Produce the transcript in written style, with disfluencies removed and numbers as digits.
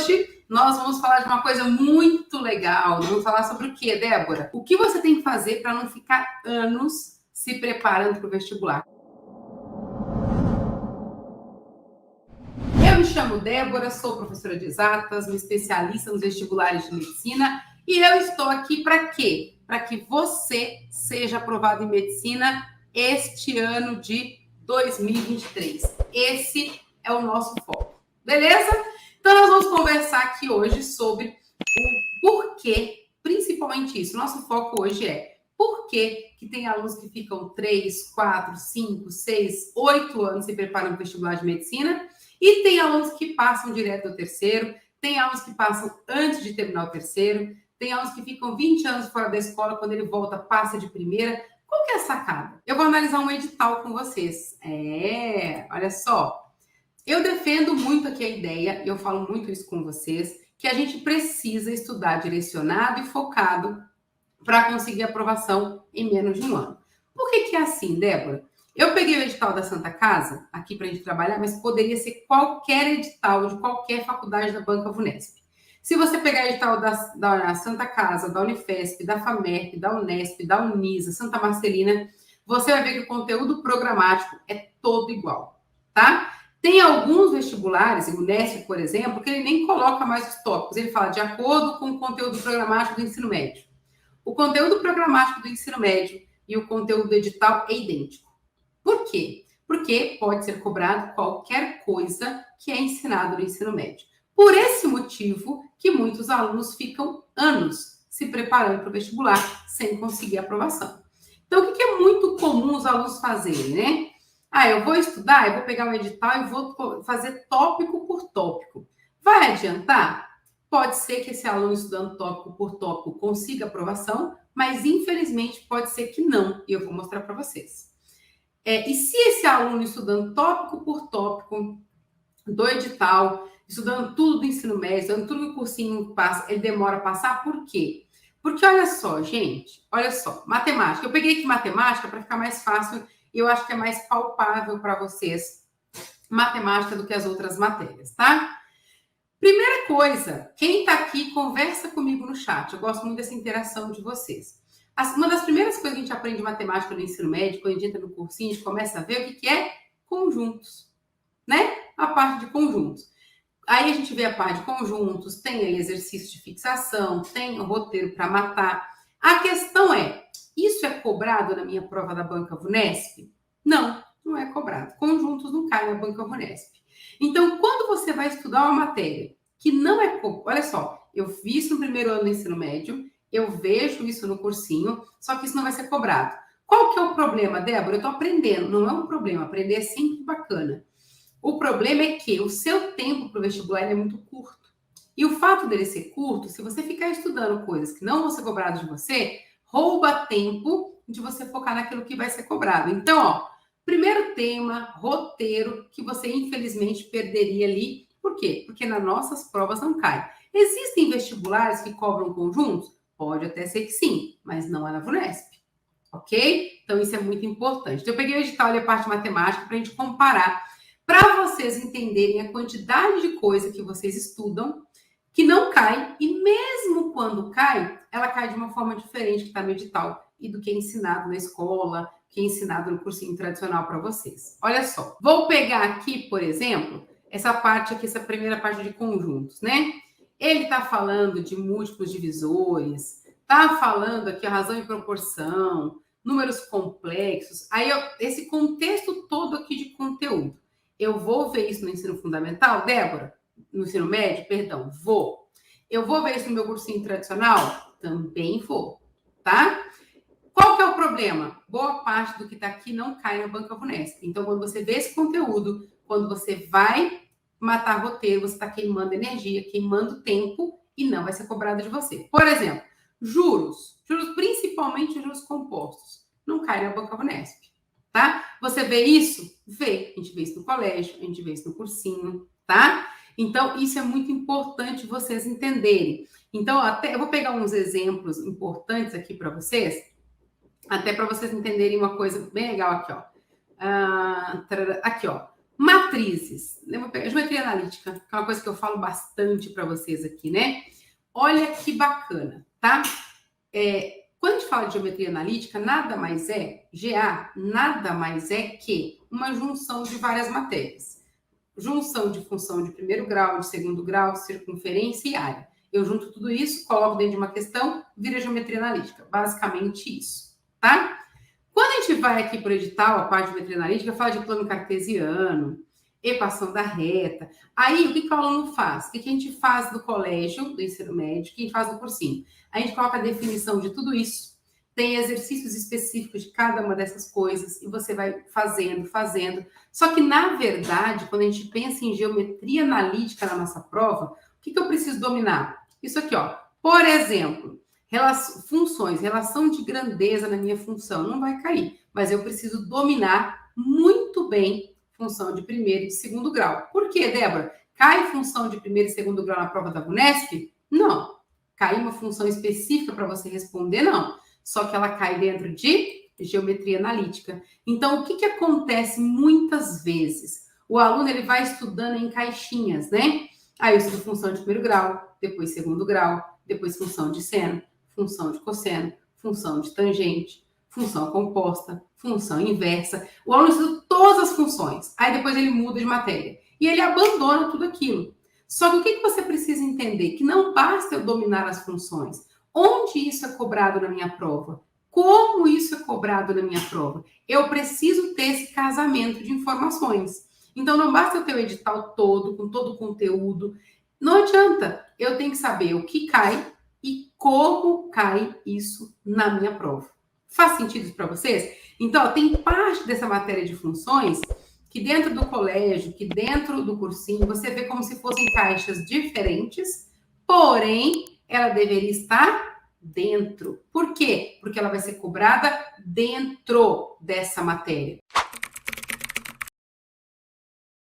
hoje nós vamos falar de uma coisa muito legal. Vamos falar sobre o que, Débora? O que você tem que fazer para não ficar anos se preparando para o vestibular? Eu me chamo Débora, sou professora de exatas, uma especialista nos vestibulares de medicina e eu estou aqui para quê? Para que você seja aprovado em medicina este ano de 2023. Esse é o nosso foco, beleza? Então nós vamos conversar aqui hoje sobre o porquê, principalmente isso. Nosso foco hoje é por que tem alunos que ficam 3, 4, 5, 6, 8 anos se preparando para o vestibular de medicina e tem alunos que passam direto ao terceiro, tem alunos que passam antes de terminar o terceiro, tem alunos que ficam 20 anos fora da escola, quando ele volta, passa de primeira. Qual que é a sacada? Eu vou analisar um edital com vocês. Olha só. Eu defendo muito aqui a ideia, e eu falo muito isso com vocês, que a gente precisa estudar direcionado e focado para conseguir aprovação em menos de um ano. Por que é assim, Débora? Eu peguei o edital da Santa Casa aqui para a gente trabalhar, mas poderia ser qualquer edital de qualquer faculdade da Banca Vunesp. Se você pegar o edital da Santa Casa, da Unifesp, da FAMERP, da Unesp, da Unisa, Santa Marcelina, você vai ver que o conteúdo programático é todo igual, tá? Tem alguns vestibulares, o Unesp, por exemplo, que ele nem coloca mais os tópicos. Ele fala de acordo com o conteúdo programático do ensino médio. O conteúdo programático do ensino médio e o conteúdo do edital é idêntico. Por quê? Porque pode ser cobrado qualquer coisa que é ensinado no ensino médio. Por esse motivo que muitos alunos ficam anos se preparando para o vestibular sem conseguir aprovação. Então, o que é muito comum os alunos fazerem, né? Eu vou estudar, eu vou pegar o edital e vou fazer tópico por tópico. Vai adiantar? Pode ser que esse aluno estudando tópico por tópico consiga aprovação, mas infelizmente pode ser que não, e eu vou mostrar para vocês. E se esse aluno estudando tópico por tópico do edital, estudando tudo do ensino médio, estudando tudo que o cursinho passa, ele demora a passar, por quê? Porque olha só, gente, olha só, matemática. Eu peguei aqui matemática para ficar mais fácil, eu acho que é mais palpável para vocês matemática do que as outras matérias, tá? Primeira coisa, quem está aqui, conversa comigo no chat. Eu gosto muito dessa interação de vocês. Uma das primeiras coisas que a gente aprende matemática no ensino médio, quando a gente entra no cursinho, a gente começa a ver o que é conjuntos, né? A parte de conjuntos. Aí a gente vê a parte de conjuntos, tem ali exercício de fixação, tem o roteiro para matar. A questão é, isso é cobrado na minha prova da Banca Vunesp? Não, não é cobrado. Conjuntos não caem na Banca Vunesp. Então, quando você vai estudar uma matéria que não é... Olha só, eu vi isso no primeiro ano do ensino médio, eu vejo isso no cursinho, só que isso não vai ser cobrado. Qual que é o problema, Débora? Eu estou aprendendo, não é um problema, aprender é sempre bacana. O problema é que o seu tempo para o vestibular é muito curto. E o fato dele ser curto, se você ficar estudando coisas que não vão ser cobradas de você, rouba tempo de você focar naquilo que vai ser cobrado. Então, ó, primeiro tema, roteiro, que você infelizmente perderia ali. Por quê? Porque nas nossas provas não cai. Existem vestibulares que cobram conjuntos? Pode até ser que sim, mas não é na Vunesp. Ok? Então, isso é muito importante. Então, eu peguei o edital e a parte matemática para a gente comparar, para vocês entenderem a quantidade de coisa que vocês estudam, que não cai, e mesmo quando cai, ela cai de uma forma diferente que está no edital e do que é ensinado na escola, que é ensinado no cursinho tradicional para vocês. Olha só, vou pegar aqui, por exemplo, essa parte aqui, essa primeira parte de conjuntos, né? Ele está falando de múltiplos divisores, está falando aqui a razão e proporção, números complexos. Aí, esse contexto todo aqui de conteúdo. Eu vou ver isso no ensino fundamental, Débora? No ensino médio, perdão, vou. Eu vou ver isso no meu cursinho tradicional? Também vou, tá? Qual que é o problema? Boa parte do que está aqui não cai na Banca Vunesp. Então, quando você vê esse conteúdo, quando você vai matar roteiro, você está queimando energia, queimando tempo e não vai ser cobrado de você. Por exemplo, juros, principalmente juros compostos, não cai na Banca Vunesp, tá? Você vê isso? Vê. A gente vê isso no colégio, a gente vê isso no cursinho, tá? Então, isso é muito importante vocês entenderem. Então, até eu vou pegar uns exemplos importantes aqui para vocês, até para vocês entenderem uma coisa bem legal aqui, ó. Aqui, ó. Matrizes. Eu vou pegar geometria analítica, que é uma coisa que eu falo bastante para vocês aqui, né? Olha que bacana, tá? Quando a gente fala de geometria analítica, nada mais é, GA, nada mais é que uma junção de várias matérias. Junção de função de primeiro grau, de segundo grau, circunferência e área. Eu junto tudo isso, coloco dentro de uma questão, vira geometria analítica. Basicamente isso, tá? Quando a gente vai aqui para o edital, a parte de geometria analítica, fala de plano cartesiano, equação da reta. Aí, o que o aluno faz? O que a gente faz do colégio, do ensino médio, o que a gente faz do cursinho? A gente coloca a definição de tudo isso, tem exercícios específicos de cada uma dessas coisas, e você vai fazendo. Só que, na verdade, quando a gente pensa em geometria analítica na nossa prova, o que eu preciso dominar? Isso aqui, ó. Por exemplo, funções, relação de grandeza na minha função, não vai cair, mas eu preciso dominar muito bem função de primeiro e de segundo grau. Por quê, Débora? Cai função de primeiro e segundo grau na prova da Vunesp? Não. Cai uma função específica para você responder? Não. Só que ela cai dentro de geometria analítica. Então, o que acontece muitas vezes? O aluno ele vai estudando em caixinhas, né? Aí eu estudo função de primeiro grau, depois segundo grau, depois função de seno, função de cosseno, função de tangente, função composta, função inversa. O aluno estuda todas as funções. Aí depois ele muda de matéria. E ele abandona tudo aquilo. Só que o que você precisa entender? Que não basta eu dominar as funções. Onde isso é cobrado na minha prova? Como isso é cobrado na minha prova? Eu preciso ter esse casamento de informações. Então, não basta eu ter o edital todo, com todo o conteúdo. Não adianta. Eu tenho que saber o que cai e como cai isso na minha prova. Faz sentido isso para vocês? Então, tem parte dessa matéria de funções que dentro do colégio, que dentro do cursinho, você vê como se fossem caixas diferentes, porém, ela deveria estar dentro. Por quê? Porque ela vai ser cobrada dentro dessa matéria.